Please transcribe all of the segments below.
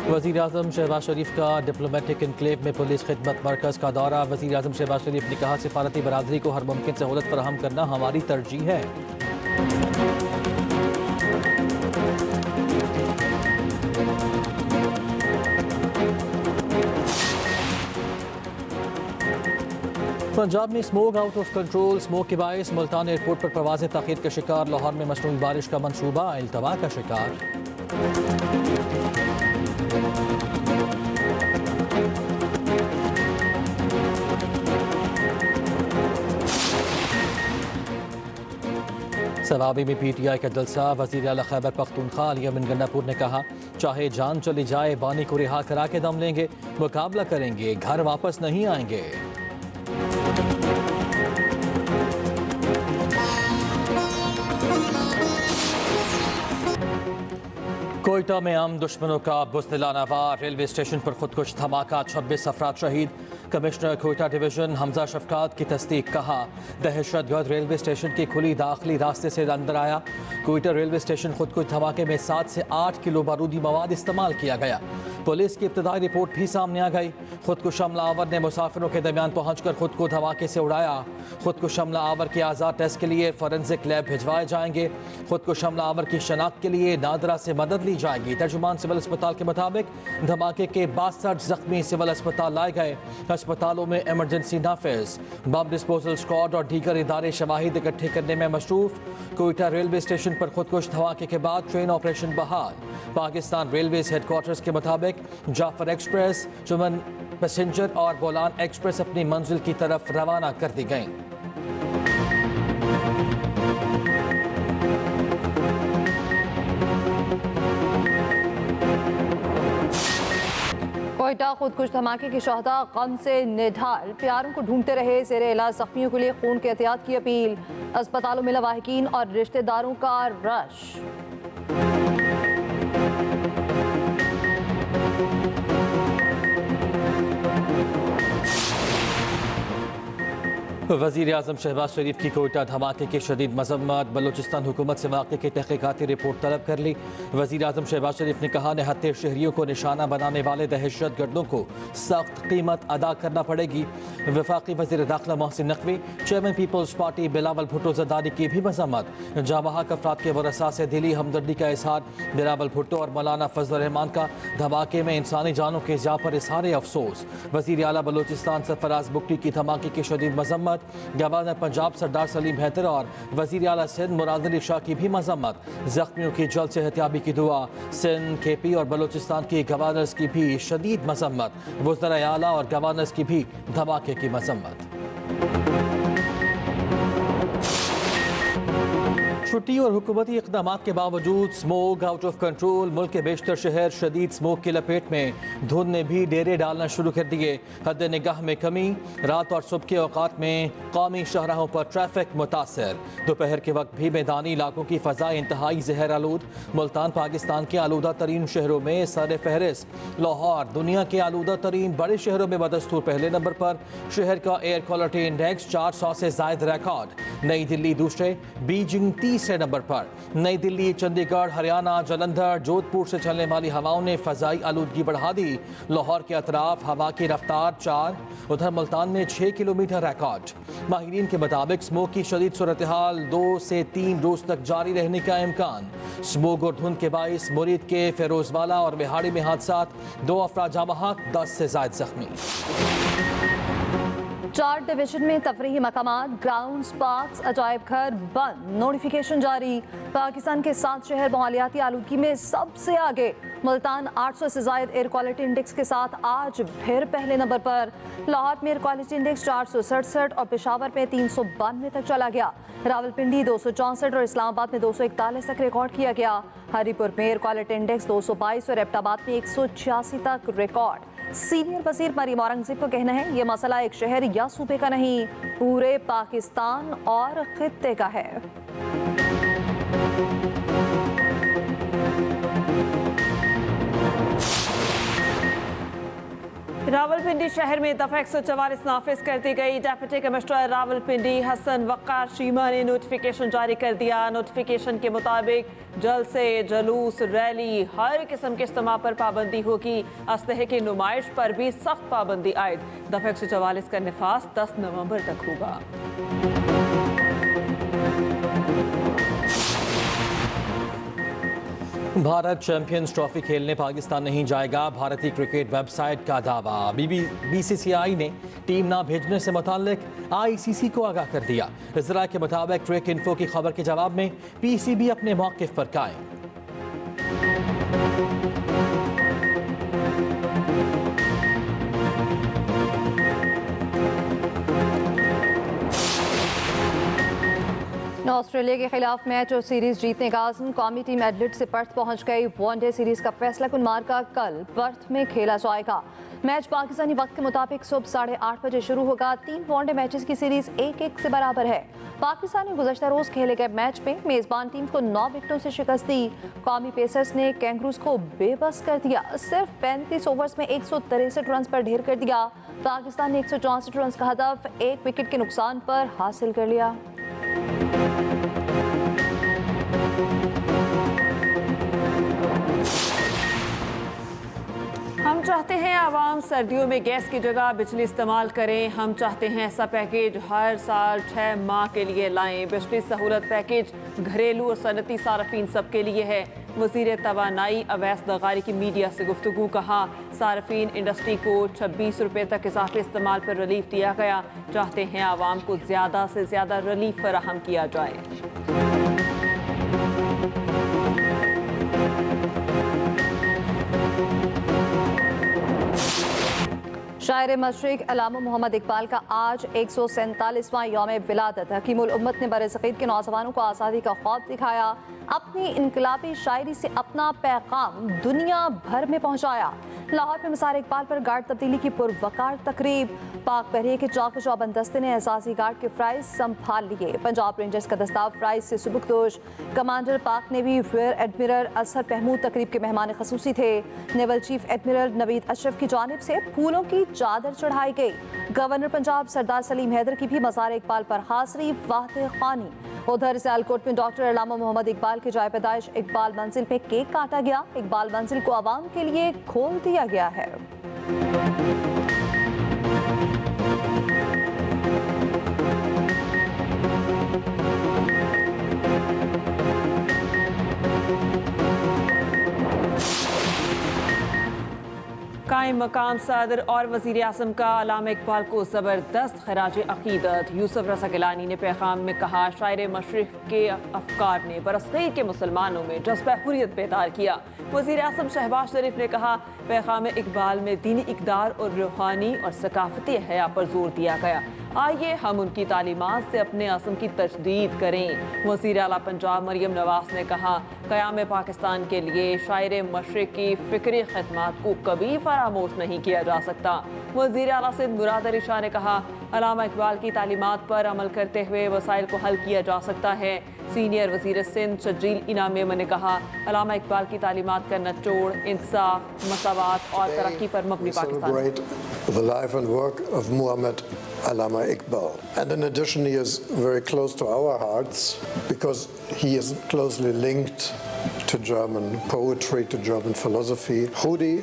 वज़ीर आज़म शहबाज शरीफ का diplomatic enclave में पुलिस खिदमत मरकज़ का दौरा। वज़ीर आज़म शहबाज शरीफ ने कहा, सिफारती बरादरी को हर मुमकिन सहूलत फराहम करना हमारी तरजीह है। पंजाब में smoke out of control. Smoke के बायस मुल्तान एयरपोर्ट पर परवाज़ें ताख़ीर का शिकार। लाहौर में मसनूई बारिश का मंसूबा इल्तवा का शिकार। सवाबी में PTI का जलसा। वज़ीर आला खैबर पख्तूनख्वा अली अमीन गन्नापुर ने कहा, चाहे जान चली जाए बानी को रिहा करा के दम लेंगे, मुकाबला करेंगे, घर वापस नहीं आएंगे। कोयटा में आम दुश्मनों का बुज़दिलाना वार। रेलवे स्टेशन पर खुदकुश धमाका, 26 अफराद शहीद। कमिश्नर कोयटा डिवीजन हमजा शफकात की तस्दीक। कहा, दहशतगर्द रेलवे स्टेशन की खुली दाखिली रास्ते से अंदर आया। कोयटा रेलवे स्टेशन खुदकुश धमाके में 7 से 8 किलो बारूदी मवाद इस्तेमाल किया गया। पुलिस की इब्तदाई रिपोर्ट भी सामने आ गई। खुदकुश हमलावर ने मुसाफिरों के दरमियान पहुंचकर खुद को धमाके से उड़ाया। खुदकुश हमलावर के आज़ाद टेस्ट के लिए फॉरेंसिक लैब भिजवाए जाएंगे। खुदकुश हमलावर की शनाख्त के लिए नादरा से मदद ली जाएगी। तर्जुमान सिविल अस्पताल के मुताबिक धमाके के 62 जख्मी सिविल अस्पताल लाए गए। अस्पतालों में इमरजेंसी नाफिज, बम डिस्पोजल स्क्वाड और दीगर इदारे शवाहिद इकट्ठे करने में मसरूफ। कोयटा रेलवे स्टेशन पर खुदकुश धमाके के बाद ट्रेन ऑपरेशन बहाल। पाकिस्तान रेलवेज हेडक्वार्टर्स के मुताबिक जाफर एक्सप्रेस, चुमन पैसेंजर और बोलान एक्सप्रेस अपनी मंजिल की तरफ रवाना कर दी गई। कोयटा खुदकुश धमाके के शहदा गम से निढाल। प्यारों को ढूंढते रहे, ज़ेरे इलाज जख्मियों के लिए खून के एहतियात की अपील। अस्पतालों में लवाहिकीन और रिश्तेदारों का रश। वज़ीर आज़म शहबाज शरीफ की कोयटा धमाके की शदीद मजम्मत। बलूचिस्तान हुकूमत से वाक़े की तहक़ीक़ाती रिपोर्ट तलब कर ली। वज़ीर आज़म शहबाज शरीफ ने कहा, निहत्ते शहरियों को निशाना बनाने वाले दहशत गर्दों को सख्त कीमत अदा करना पड़ेगी। वफाकी वज़ीर दाखिला Mohsin Naqvi, chairman Peoples Party Bilawal Bhutto Zardari की भी मजम्मत। जाबहाक अफराद के वरसा से दिली हमदर्दी का इजहार। बिलावल भुट्टो और मौलाना फजल रहमान का धमाके में इंसानी जानों के ज़िया पर इज़हार अफसोस। वज़ीर आला बलूचिस्तान सरफराज बुगटी की धमाके की शदीद मजम्मत। गवर्नर पंजाब सरदार सलीम हैदर और वज़ीर आला सिंध मुराद अली शाह की भी मजम्मत। जख्मियों की जल्द सेहतियाबी की दुआ। सिंध, KP और बलूचिस्तान की गवर्नर्स की भी शदीद मजम्मत। वज़राए आला और गवर्नर्स की भी धमाके की मजम्मत। छुट्टी और हुकूमती इक़दाम के बावजूद स्मोक आउट ऑफ कंट्रोल। मुल्क के बेशतर शहर शदीद स्मोक की लपेट में। धुंध ने भी डेरे डालना शुरू कर दिए। हद निगाह में कमी। रात और सुबह के औकात में कौमी शाहराहों पर ट्रैफिक मुतासर। दोपहर के वक्त भी मैदानी इलाकों की फ़ज़ाएँ इंतहाई जहर आलूद। मुल्तान पाकिस्तान के आलूदा तरीन शहरों में सर फहरिस्त। लाहौर दुनिया के आलूदा तरीन बड़े शहरों में बदस्तूर पहले नंबर पर। शहर का एयर क्वालिटी इंडेक्स 400 से ज़ायद रिकॉर्ड। नई दिल्ली दूसरे, बीजिंग तीसरे नंबर पर। नई दिल्ली, चंडीगढ़, हरियाणा, जालंधर, जोधपुर से चलने वाली हवाओं ने फ़ज़ाई आलूदगी बढ़ा दी। लाहौर के अतराफ हवा की रफ्तार 4, उधर मुल्तान में 6 किलोमीटर रिकॉर्ड। माहिरीन के मुताबिक स्मोक की शदीद सूरत हाल 2 से 3 रोज तक जारी रहने का इम्कान। स्मोक और धुंध के बाइस मुरीद के फेरोजवाला और बिहाड़ी में हादसा। 2 अफराद जामहाक, 10 से ज़ायद जख्मी। 4 डिवीजन में तफरीही मकामात, ग्राउंड्स, पार्क्स, अजायब घर बंद। नोटिफिकेशन जारी। पाकिस्तान के 7 शहर माहौलियाती आलूदगी में सबसे आगे। मुल्तान 800 से ज़ायद एयर क्वालिटी इंडेक्स के साथ आज फिर पहले नंबर पर। लाहौर में एयर क्वालिटी इंडेक्स 467 और पेशावर में 392 तक चला गया। रावलपिंडी 264 और इस्लामाबाद में 241 तक रिकॉर्ड किया गया। हरीपुर में एयर क्वालिटी इंडेक्स 222 और एबटाबाद में 186 तक रिकॉर्ड। सीनियर वजीर मरीम औरंगजेब का कहना है, ये मसला एक शहर या सूबे का नहीं, पूरे पाकिस्तान और खित्ते का है। रावलपिंडी शहर में दफा 144 नाफिज कर दी गई। डेप्यूटी कमिश्नर रावलपिंडी हसन वक्कार शीमा ने नोटिफिकेशन जारी कर दिया। नोटिफिकेशन के मुताबिक जलसे, जुलूस, रैली, हर किस्म के इज्तिमा पर पाबंदी होगी। असलहे की नुमाइश पर भी सख्त पाबंदी आयद। दफा 144 का नफाज 10 नवंबर तक होगा। भारत चैंपियंस ट्रॉफी खेलने पाकिस्तान नहीं जाएगा, भारतीय क्रिकेट वेबसाइट का दावा। बीसीसीआई ने टीम ना भेजने से मुताल्लिक आईसीसी को आगाह कर दिया। इजरा के मुताबिक ट्रैक इन्फो की खबर के जवाब में पीसीबी अपने मौक़िफ़ पर कायम। ऑस्ट्रेलिया के खिलाफ मैच और सीरीज जीतने का आज़म। कौमी टीम एडिलेड से पर्थ पहुंच गई। वनडे सीरीज का फैसला कुन मार्का कल पर्थ में खेला जाएगा। मैच पाकिस्तानी वक्त के मुताबिक सुबह 8:30 बजे शुरू होगा। 3 वनडे मैचेस की सीरीज 1-1 से बराबर है। पाकिस्तान ने गुज़श्ता रोज खेले गए मैच में मेजबान टीम को 9 विकेटों से शिकस्त दी। कौमी पेसर्स ने कैंगरूज को बेबस कर दिया। सिर्फ 35 ओवर्स में 163 रन पर ढेर कर दिया। पाकिस्तान ने 164 रन का हदफ 1 विकेट के नुकसान पर हासिल कर लिया। हम चाहते हैं आवाम सर्दियों में गैस की जगह बिजली इस्तेमाल करें। हम चाहते हैं ऐसा पैकेज हर साल 6 माह के लिए लाएं। बिजली सहूलत पैकेज घरेलू और सनती सार्फिन सबके लिए है। वज़ीर तवानाई अवैस दगारी की मीडिया से गुफ्तगू। कहा, सार्फिन इंडस्ट्री को 26 रुपये तक इजाफी इस्तेमाल पर रिलीफ दिया गया। चाहते हैं आवाम को ज़्यादा से ज़्यादा रिलीफ फराहम किया जाए। शायर मशरिक अल्लामा मोहम्मद इकबाल का आज 147वां यौम विलादत। हकीमुल उम्मत ने बरसग़ीर के नौजवानों को आज़ादी का ख्वाब दिखाया। अपनी इनकलाबी शायरी से अपना पैगाम दुनिया भर में पहुंचाया। लाहौर में मसार इकबाल पर गार्ड तब्दीली की पुरवकार तकरीब। पाक बहरिया के चौक चौबंद दस्ते ने एजाजी गार्ड के प्राइज संभाल लिए। पंजाब रेंजर्स का दस्ता प्राइज से सुबुकदोश। कमांडर पाक navy rear admiral Azhar Mahmood तकरीब के मेहमान खसूसी थे। Naval chief admiral Naveed Ashraf की जानिब से फूलों की चादर चढ़ाई गई। गवर्नर पंजाब सरदार सलीम हैदर की भी मज़ार इकबाल पर हाज़री वातह खानी। उधर सियालकोट में डॉक्टर अल्लामा मोहम्मद इकबाल की जाए पैदाइश इकबाल मंजिल पे केक काटा गया। इकबाल मंजिल को आवाम के लिए खोल दिया गया है। कायम मकाम सदर और वज़ीर आज़म का अल्लामा इकबाल को ज़बरदस्त खराज अक़ीदत। यूसुफ रज़ा गिलानी ने पैगाम में कहा, शायर मशरिक़ के अफ़कार ने बरसग़ीर के मुसलमानों में जज्बा हुर्रियत बेदार किया। वज़ीर आज़म शहबाज शरीफ ने कहा, पैगाम इकबाल में दीनी इक़दार और रूहानी और सकाफ़ती हया पर जोर दिया गया। आइए हम उनकी तालीमात से अपने आज़म की तजदीद करें। वज़ीर आला पंजाब मरियम नवाज़ ने कहा, क़याम पाकिस्तान के लिए शायर मशरिक़ की फ़िक्री ख़िदमत को कभी फरामोश नहीं किया जा सकता। वज़ीर आला सिंध मुराद अली शाह ने कहा, अल्लामा इकबाल की तालीमात पर अमल करते हुए वसाइल को हल किया जा सकता है। सीनियर वज़ीर सिंध शजील इनाम मेमन ने कहा, अल्लामा इकबाल की तालीमात का निचोड़ इंसाफ, मसावात और तरक्की पर मबनी Pakistan. The life and work of Muhammad Allama Iqbal. And in addition, he is very close to our hearts because he is closely linked to German poetry, to German philosophy. Hudi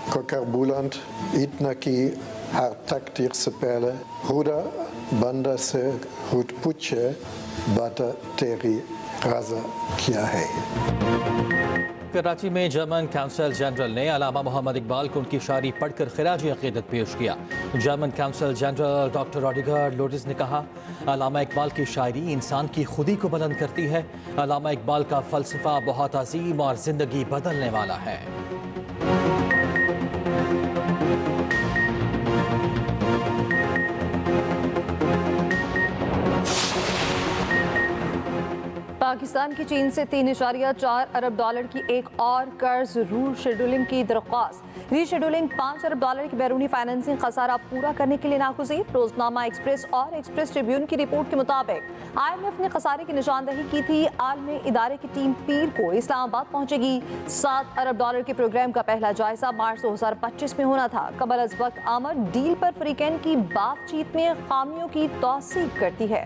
Kokarbuland, Itnaki, Har Taktir Sepele, Huda Banda Se Hud Puche, Bata Teri Raza Kiahe. Karachi में German council general ने अल्लामा मोहम्मद इकबाल को उनकी शायरी पढ़कर खिराज अक़ीदत पेश किया। German council general doctor रॉडिगर लोटिस ने कहा, अल्लामा इकबाल की शायरी इंसान की खुदी को बुलंद करती है। अल्लामा इकबाल का फ़लसफ़ा बहुत अजीम और ज़िंदगी बदलने वाला है। पाकिस्तान की चीन से $3.4 अरब की एक और कर्ज रीशेड्यूलिंग की दरख्वास्त। रीशेड्यूलिंग $5 अरब की बैरूनी फाइनेंसिंग खसारा पूरा करने के लिए नागुज़ीर। रोजनामा एक्सप्रेस और एक्सप्रेस ट्रिब्यून की रिपोर्ट के मुताबिक IMF ने खसारे की निशानदही की थी। आलमी इदारे की टीम पीर को इस्लामाबाद पहुंचेगी। $7 अरब के प्रोग्राम का पहला जायजा मार्च 2025 में होना था। कबल अज वक्त आमद डील पर फ्रीकैन की बातचीत में खामियों की तौसीक करती है।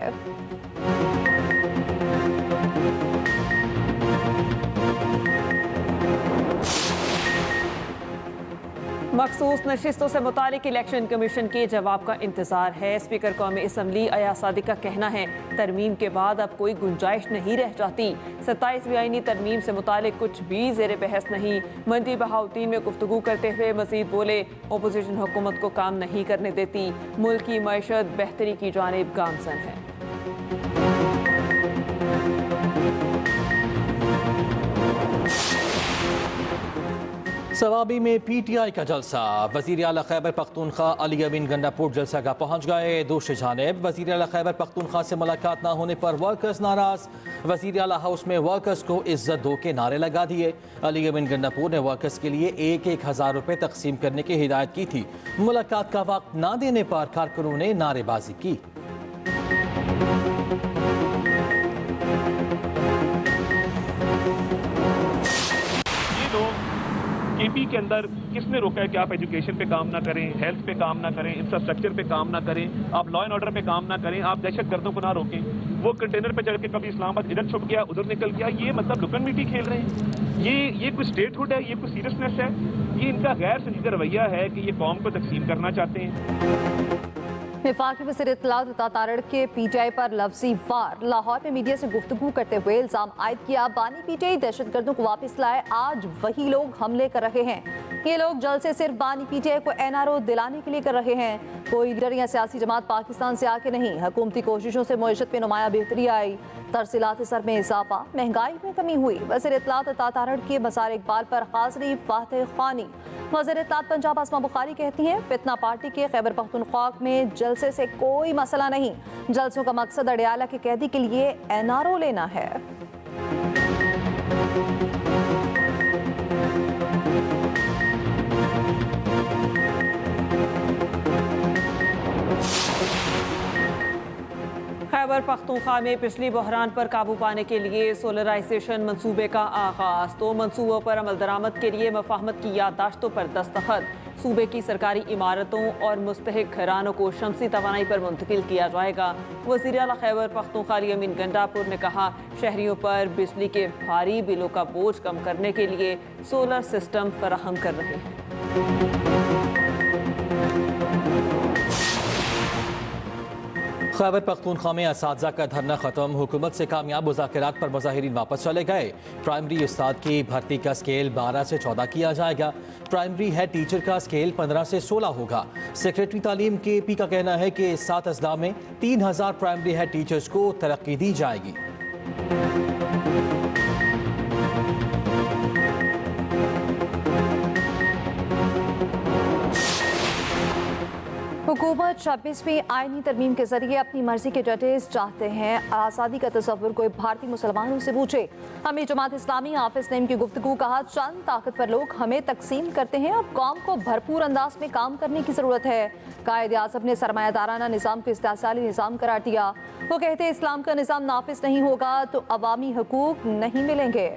मखसूस नशिस्तों से मुतालिक इलेक्शन कमीशन के जवाब का इंतजार है। स्पीकर कौमी असम्बली अयाज सादिक का कहना है तरमीम के बाद अब कोई गुंजाइश नहीं रह जाती। 27वीं आईनी तरमीम से मुतालिक कुछ भी ज़ेर बहस नहीं। मंडी बहाउद्दीन में गुफ्तगू करते हुए मजीद बोले अपोजिशन हुकूमत को काम नहीं करने देती, मुल्क की मईशत बेहतरी की जानिब गामजन है। सवाबी में PTI का जलसा। वज़ीर आला खैबर पख्तूनख्वा अली अमीन गंडापुर जलसा का पहुँच गए। दूसरी जानिब वज़ीर आला खैबर पख्तूनख्वा से मुलाकात ना होने पर वर्कर्स नाराज। वज़ीर आला हाउस में वर्कर्स को इज्जत दो के नारे लगा दिए। अली अमीन गंडापुर ने वर्कर्स के लिए 1-1 हज़ार रुपये तकसीम करने की हिदायत की थी। मुलाकात का वक्त ना देने पर कारकुनों ने नारेबाजी की। केपी के अंदर किसने रोका है कि आप एजुकेशन पे काम ना करें, हेल्थ पे काम ना करें, इंफ्रास्ट्रक्चर पे काम ना करें, आप लॉ एंड ऑर्डर पे काम ना करें, आप दहशत गर्दों को ना रोकें। वो कंटेनर पे चढ़ के कभी इस्लामाबाद इधर छुप गया, उधर निकल गया, ये मतलब लुकन मिट्टी खेल रहे हैं। ये कोई स्टेटहुड है, ये कोई सीरियसनेस है, ये इनका गैर संजीदा रवैया है कि ये कौम को तकसीम करना चाहते हैं। वफाकी वज़ीर इत्तलात अता तारड़ के PTI पर लफ्जी वार। लाहौर में मीडिया से गुफ्तगू करते हुए इल्ज़ाम आयद किया बानी PTI दहशतगर्दों को वापस लाए। आज वही लोग हमले कर रहे हैं। ये लोग जल्द से सिर्फ बानी PTI को NRO दिलाने के लिए कर रहे हैं। कोई लीडर या सियासी जमात पाकिस्तान से आके नहीं। हुकूमती कोशिशों से मईशत में नुमाया बेहतरी आई। तरसीलात सर में इजाफा, महंगाई में कमी हुई। वज़ीर इत्तलात अता तारड़ के मज़ार इकबाल पर हाज़री फातह खानी। वज़ीर इत्तलात पंजाब आसमा बुखारी कहती हैं फितना पार्टी के खैबर पख्तूनख्वा में जलसे से कोई मसला नहीं। जलसों का मकसद अडयाला के कैदी के लिए NRO लेना है। खैबर पख्तूनख्वा में पिछली बहरान पर काबू पाने के लिए सोलराइजेशन मंसूबे का आगाज। तो मंसूबों पर अमल दरामद के लिए मफाहमत की याददाश्तों पर दस्तखत। सूबे की सरकारी इमारतों और मुस्तहिक घरानों को शमसी तवानाई पर मुंतकिल किया जाएगा। वज़ीर आला खैबर पख्तूनख्वा अली अमीन गंडापुर ने कहा शहरियों पर बिजली के भारी बिलों का बोझ कम करने के लिए सोलर सिस्टम फराहम कर रहे हैं। खैबर पख्तूनख्वा में असातिज़ा का धरना खत्म। हुकूमत से कामयाब मुज़ाकरात पर मुज़ाहिरीन वापस चले गए। प्राइमरी उस्ताद की भर्ती का स्केल 12 से 14 किया जाएगा। प्राइमरी हेड टीचर का स्केल 15 से 16 होगा। सेक्रेटरी तालीम KP का कहना है कि 7 अजला में 3000 प्राइमरी हेड टीचर्स को तरक्की दी जाएगी। हुकूमत 26वीं आईनी तरमीम के जरिए अपनी मर्जी के जजेस चाहते हैं। आज़ादी का तस्वुर कोई भारतीय मुसलमानों से पूछे। अमीर जमात इस्लामी हाफिज नईम की गुफ्तगू। कहा चंद ताकतवर लोग हमें तकसीम करते हैं, अब कौम को भरपूर अंदाज में काम करने की ज़रूरत है। कायद आज़म ने सरमायादाराना निज़ाम को इस्तेसाली निज़ाम करार दिया। वो कहते इस्लाम का निज़ाम नाफिज नहीं होगा तो अवामी हकूक नहीं मिलेंगे।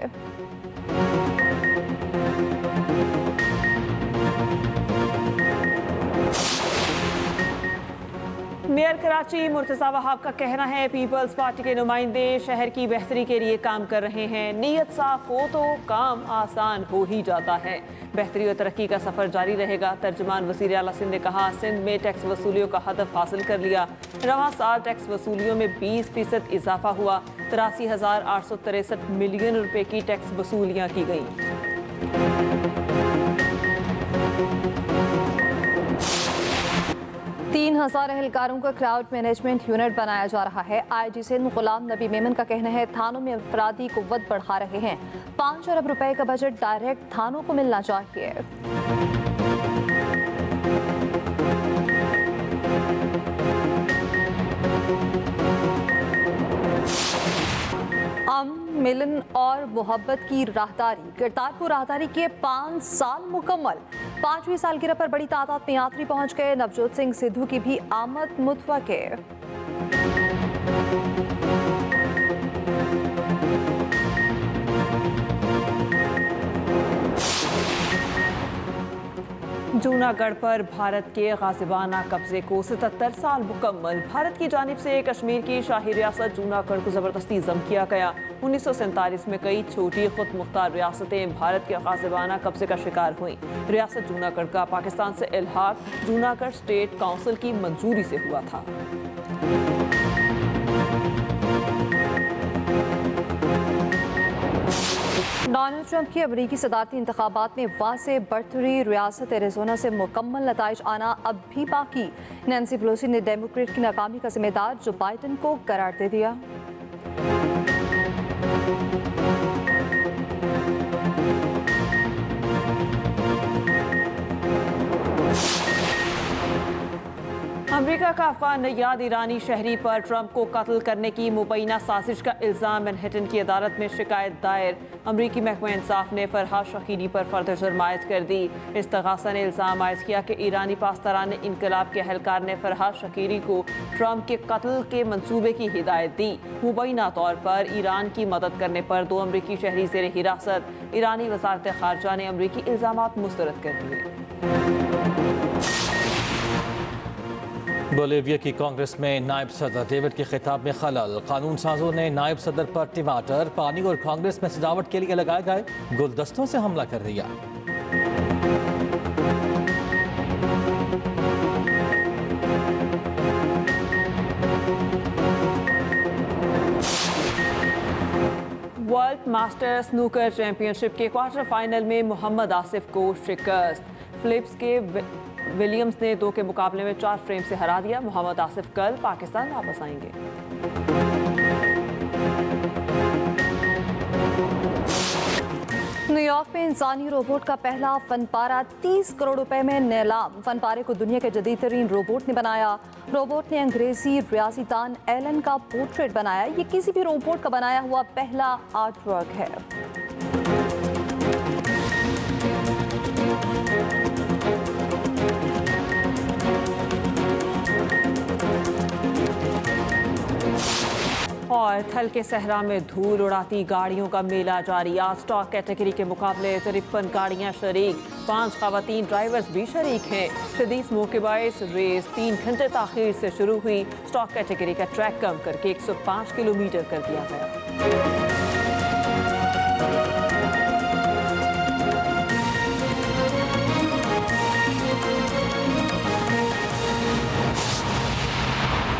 मेयर कराची मुर्तज़ा वहाब का कहना है पीपल्स पार्टी के नुमाइंदे शहर की बेहतरी के लिए काम कर रहे हैं। नीयत साफ हो तो काम आसान हो ही जाता है। बेहतरी और तरक्की का सफ़र जारी रहेगा। तर्जुमान वज़ीर आला सिंध ने कहा सिंध में टैक्स वसूलियों का हदफ हासिल कर लिया। रवां साल टैक्स वसूलियों में 20% इजाफा हुआ। 83,863 मिलियन रुपए की टैक्स वसूलियाँ की गई। 3000 एहलकारों का क्राउड मैनेजमेंट यूनिट बनाया जा रहा है। IG सिंध गुलाम नबी मेमन का कहना है थानों में अफरादी कुव्वत बढ़ा रहे हैं। 5 अरब रुपए का बजट डायरेक्ट थानों को मिलना चाहिए। मिलन और मोहब्बत की राहदारी। करतारपुर राहदारी के 5 साल मुकम्मल। 5वीं सालगिरह पर बड़ी तादाद में यात्री पहुंच गए। नवजोत सिंह सिद्धू की भी आमद मुतवक्के। जूनागढ़ पर भारत के गाजिबाना कब्जे को 77 साल मुकम्मल। भारत की जानिब से कश्मीर की शाही रियासत जूनागढ़ को ज़बरदस्ती ज़म किया गया। 1947 में कई छोटी खुद मुख्तार रियासतें भारत के गाजिबाना कब्जे का शिकार हुई। रियासत जूनागढ़ का पाकिस्तान से इल्हाक जूनागढ़ स्टेट काउंसिल की मंजूरी से हुआ था। डोनाल्ड ट्रंप की अमरीकी सदारती इंतखाबात में वाज़ेह बढ़तरी। रियासत एरिज़ोना से मुकम्मल नताइज आना अब भी बाकी। नैन्सी पेलोसी ने डेमोक्रेट की नाकामी का जिम्मेदार जो बाइडन को करार दे दिया। अमेरिका का अफगान नैयाद ईरानी शहरी पर ट्रंप को कत्ल करने की मुबैना साजिश का इल्ज़ाम मैनहट्टन की अदालत में शिकायत दायर। अमरीकी महकमा इंसाफ ने फरहाद शकीरी पर फर्द जुर्म आयद कर दी। इस्तगासा ने इल्ज़ाम आयद किया कि ईरानी पासदारान इनकलाब के अहलकार ने फरहाद शकीरी को ट्रंप के कत्ल के मंसूबे की हिदायत दी। मुबैना तौर पर ईरान की मदद करने पर 2 अमरीकी शहरी ज़ेर हिरासत। ईरानी वज़ारत ख़ारजा ने अमरीकी इल्ज़ामात मुस्तरद कर दिए। बोलीविया की कांग्रेस में नायब सदर डेविड के खिताब में खलल। कानून साजों ने नायब सदर पर टमाटर, पानी और कांग्रेस में सजावट के लिए लगाए गए गुलदस्तों से हमला कर दिया। वर्ल्ड मास्टर स्नूकर चैंपियनशिप के क्वार्टर फाइनल में मोहम्मद आसिफ को शिकस्त। फिलिप्स के विलियम्स ने 2 के मुकाबले में 4 फ्रेम से हरा दिया। मोहम्मद आसिफ कल पाकिस्तान वापस आएंगे। न्यूयॉर्क में इंसानी रोबोट का पहला फनपारा 30 करोड़ रुपए में नीलाम। फनपारे को दुनिया के जदीद तरीन रोबोट ने बनाया। रोबोट ने अंग्रेजी रियासीदान एलन का पोर्ट्रेट बनाया। ये किसी भी रोबोट का बनाया हुआ पहला आर्ट वर्क है। और थल के सहरा में धूल उड़ाती गाड़ियों का मेला जारी। आज स्टॉक कैटेगरी के मुकाबले 53 गाड़ियां शरीक। 5 खवातीन ड्राइवर्स भी शरीक हैं। शदीद स्मोक के बायस रेस 3 घंटे ताखीर से शुरू हुई। स्टॉक कैटेगरी का ट्रैक कम करके 105 किलोमीटर कर दिया गया।